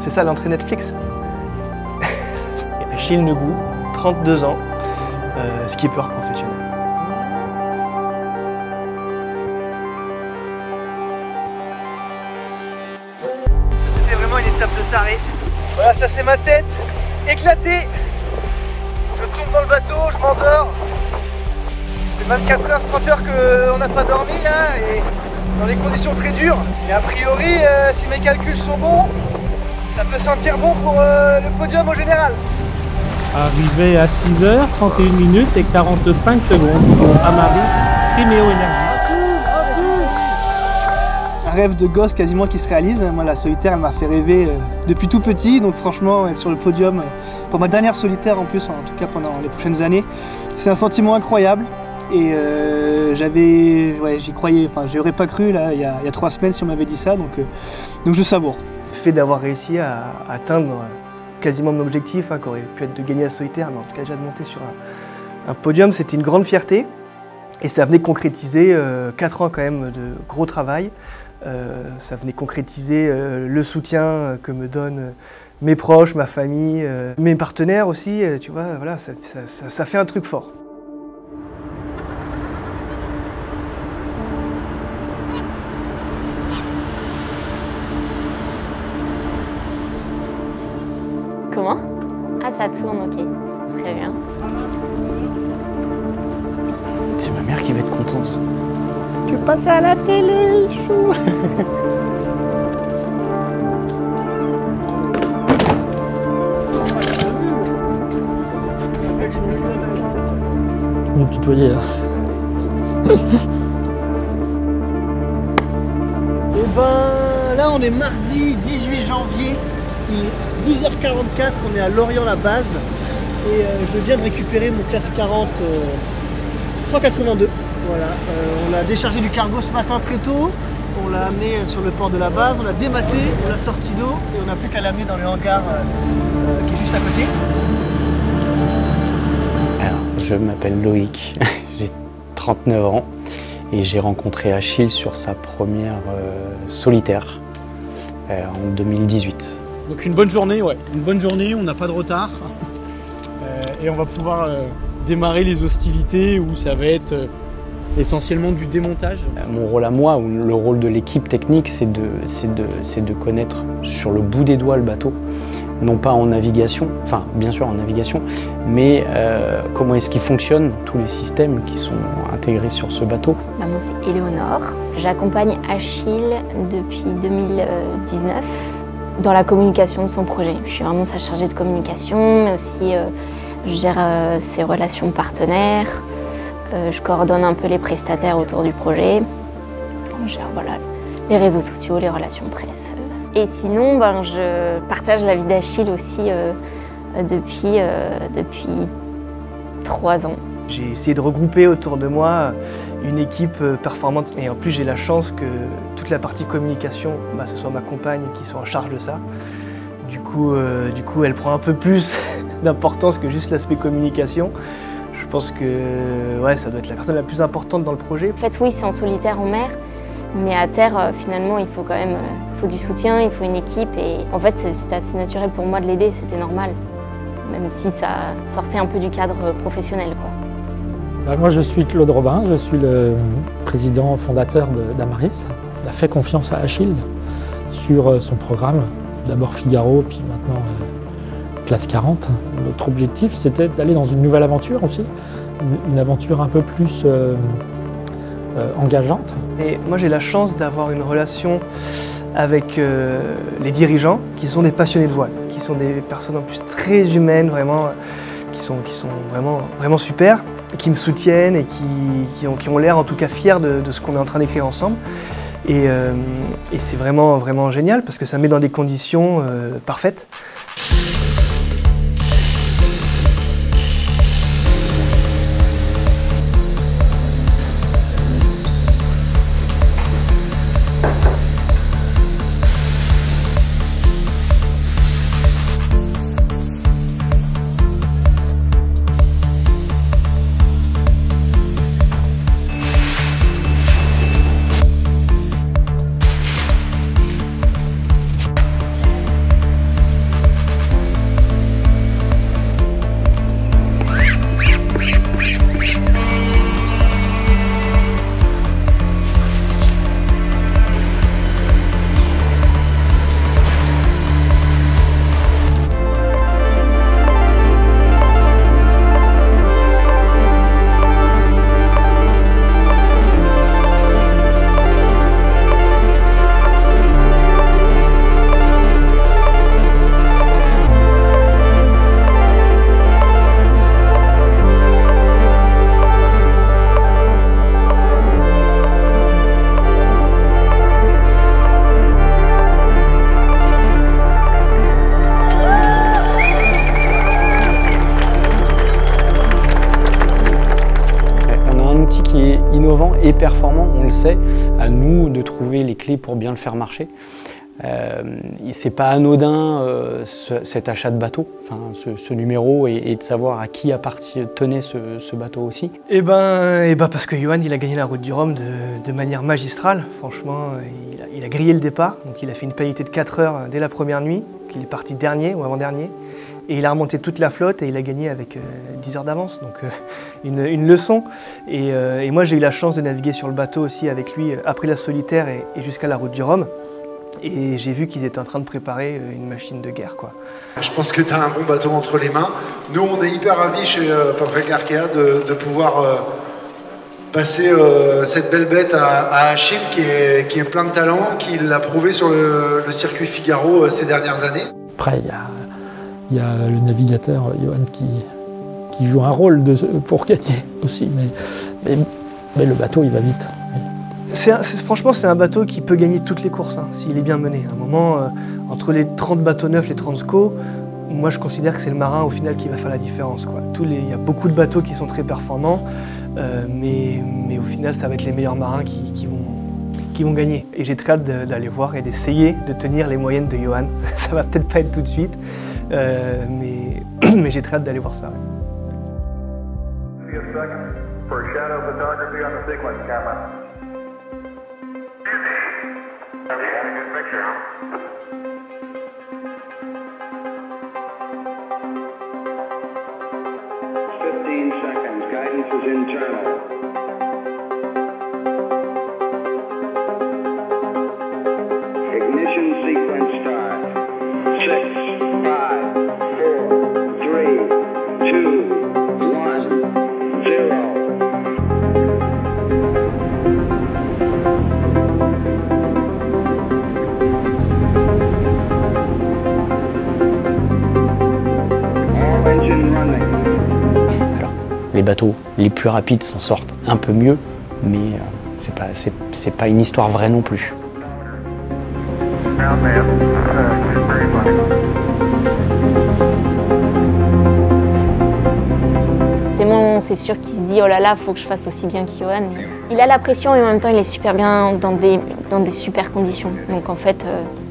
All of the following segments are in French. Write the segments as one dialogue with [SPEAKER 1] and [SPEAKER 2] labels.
[SPEAKER 1] C'est ça l'entrée Netflix. Achille Negou, 32 ans, skipper professionnel. Ça c'était vraiment une étape de taré. Voilà, ça c'est ma tête éclatée. Je tombe dans le bateau, je m'endors. C'est 24 heures, 30 heures qu'on n'a pas dormi là, et dans des conditions très dures. Et a priori, si mes calculs sont bons, ça peut sentir bon pour le podium au général.
[SPEAKER 2] Arrivé à 6h31 et 45 secondes pour Amaury Priméo Énergie.
[SPEAKER 1] Un rêve de gosse quasiment qui se réalise. Moi, la solitaire, elle m'a fait rêver depuis tout petit. Donc franchement, être sur le podium pour ma dernière solitaire en plus, en tout cas pendant les prochaines années, c'est un sentiment incroyable. Et j'y croyais, enfin j'y aurais pas cru là, il y a 3 semaines si on m'avait dit ça, donc je savoure. Le fait d'avoir réussi à atteindre quasiment mon objectif, qui aurait pu être de gagner la solitaire, mais en tout cas déjà de monter sur un podium, c'était une grande fierté. Et ça venait concrétiser 4 ans quand même de gros travail. Ça venait concrétiser le soutien que me donnent mes proches, ma famille, mes partenaires aussi, tu vois, voilà, ça fait un truc fort.
[SPEAKER 3] Comment? Ah, ça tourne, ok. Très bien.
[SPEAKER 1] C'est ma mère qui va être contente.
[SPEAKER 2] Tu passes à la télé, chou. On me tutoyer là.
[SPEAKER 1] Et ben là on est mardi 18 janvier, il est 12h44, on est à Lorient-la-Base et je viens de récupérer mon classe 40 182. Voilà, on l'a déchargé du cargo ce matin très tôt, on l'a amené sur le port de la base, on l'a dématé, on l'a sorti d'eau et on n'a plus qu'à l'amener dans le hangar qui est juste à côté.
[SPEAKER 4] Alors, je m'appelle Loïc, j'ai 39 ans et j'ai rencontré Achille sur sa première solitaire en 2018.
[SPEAKER 2] Donc une bonne journée, ouais. Une bonne journée, on n'a pas de retard et on va pouvoir démarrer les hostilités où ça va être essentiellement du démontage.
[SPEAKER 4] Mon rôle à moi, ou le rôle de l'équipe technique, c'est de connaître sur le bout des doigts le bateau, non pas en navigation, enfin bien sûr en navigation, mais comment est-ce qu'il fonctionne, tous les systèmes qui sont intégrés sur ce bateau.
[SPEAKER 3] Moi, c'est Éléonore. J'accompagne Achille depuis 2019 dans la communication de son projet. Je suis vraiment sa chargée de communication, mais aussi je gère ses relations partenaires. Je coordonne un peu les prestataires autour du projet. Je gère voilà, les réseaux sociaux, les relations presse. Et sinon, je partage la vie d'Achille aussi depuis 3 ans.
[SPEAKER 1] J'ai essayé de regrouper autour de moi une équipe performante et en plus j'ai la chance que toute la partie communication, ce soit ma compagne qui soit en charge de ça. Du coup elle prend un peu plus d'importance que juste l'aspect communication. Je pense que ouais, ça doit être la personne la plus importante dans le projet.
[SPEAKER 3] En fait oui, c'est en solitaire en mer, mais à terre finalement il faut quand même du soutien, il faut une équipe et en fait c'était assez naturel pour moi de l'aider, c'était normal. Même si ça sortait un peu du cadre professionnel, quoi.
[SPEAKER 2] Moi je suis Claude Robin, je suis le président fondateur d'Amaris. On a fait confiance à Achille sur son programme, d'abord Figaro, puis maintenant Classe 40. Notre objectif c'était d'aller dans une nouvelle aventure aussi, une aventure un peu plus engageante.
[SPEAKER 1] Et moi j'ai la chance d'avoir une relation avec les dirigeants qui sont des passionnés de voile, qui sont des personnes en plus très humaines, vraiment, qui sont vraiment super, qui me soutiennent et qui ont l'air en tout cas fiers de ce qu'on est en train d'écrire ensemble. Et c'est vraiment génial parce que ça met dans des conditions parfaites.
[SPEAKER 4] est performant, on le sait, à nous de trouver les clés pour bien le faire marcher. C'est pas anodin cet achat de bateau, enfin, ce numéro, et de savoir à qui appartenait ce bateau aussi.
[SPEAKER 1] Et ben parce que Johan il a gagné la Route du Rhum de manière magistrale. Franchement, il a grillé le départ, donc il a fait une pénalité de 4 heures dès la première nuit, donc il est parti dernier ou avant-dernier, et il a remonté toute la flotte et il a gagné avec 10 heures d'avance, donc une leçon. Et moi j'ai eu la chance de naviguer sur le bateau aussi avec lui après la solitaire et jusqu'à la Route du Rhum. Et j'ai vu qu'ils étaient en train de préparer une machine de guerre, quoi.
[SPEAKER 5] Je pense que tu as un bon bateau entre les mains. Nous, on est hyper ravis chez Paprika Arkea de pouvoir passer cette belle bête à Achille qui est plein de talent, qui l'a prouvé sur le circuit Figaro ces dernières années.
[SPEAKER 2] Après, il y a le navigateur Johan qui joue un rôle pour gagner aussi, mais le bateau, il va vite.
[SPEAKER 1] Franchement, c'est un bateau qui peut gagner toutes les courses, hein, s'il est bien mené. À un moment, entre les 30 bateaux neufs, les 30 SCO, moi je considère que c'est le marin au final qui va faire la différence, quoi. Il y a beaucoup de bateaux qui sont très performants, mais au final, ça va être les meilleurs marins qui vont gagner. Et j'ai très hâte d'aller voir et d'essayer de tenir les moyennes de Johan. Ça va peut-être pas être tout de suite, mais j'ai très hâte d'aller voir ça.
[SPEAKER 6] Have you got a good picture, huh? 15 seconds. Guidance is internal. Ignition sequence start. 6, 5, 4, 3, 2, 1, 0.
[SPEAKER 4] Les bateaux les plus rapides s'en sortent un peu mieux, mais c'est pas une histoire vraie non plus.
[SPEAKER 3] C'est sûr qu'il se dit oh là là, faut que je fasse aussi bien qu'Johan. Il a la pression et en même temps il est super bien dans des super conditions. Donc en fait,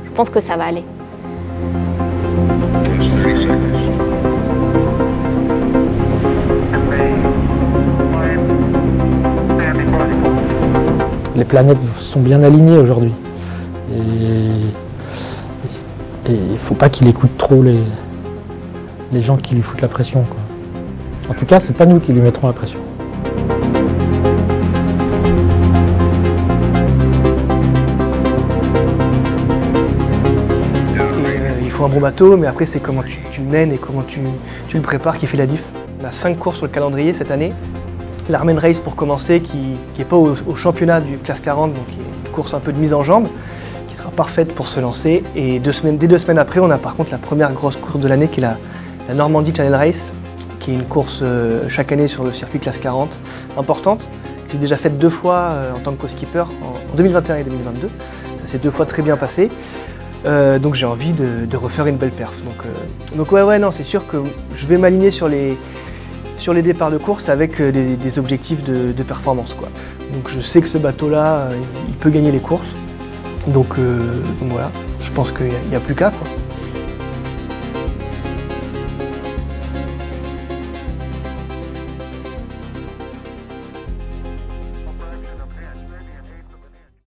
[SPEAKER 3] je pense que ça va aller.
[SPEAKER 2] Les planètes sont bien alignées aujourd'hui. Et il ne faut pas qu'il écoute trop les gens qui lui foutent la pression, quoi. En tout cas, c'est pas nous qui lui mettrons la pression.
[SPEAKER 1] Il faut un bon bateau, mais après c'est comment tu le mènes et comment tu le prépares qui fait la diff. On a 5 courses sur le calendrier cette année. La Armen Race pour commencer, qui n'est pas au championnat du classe 40, donc qui est une course un peu de mise en jambe, qui sera parfaite pour se lancer. Et dès 2 semaines après, on a par contre la première grosse course de l'année qui est la Normandie Channel Race, qui est une course chaque année sur le circuit classe 40, importante, que j'ai déjà faite 2 fois en tant que co-skipper, en 2021 et 2022. Ça s'est 2 fois très bien passé. Donc j'ai envie de refaire une belle perf. Donc ouais, non, c'est sûr que je vais m'aligner sur les départs de course avec des objectifs de performance, quoi. Donc je sais que ce bateau-là, il peut gagner les courses. Donc voilà, je pense qu'il n'y a plus qu'à, quoi.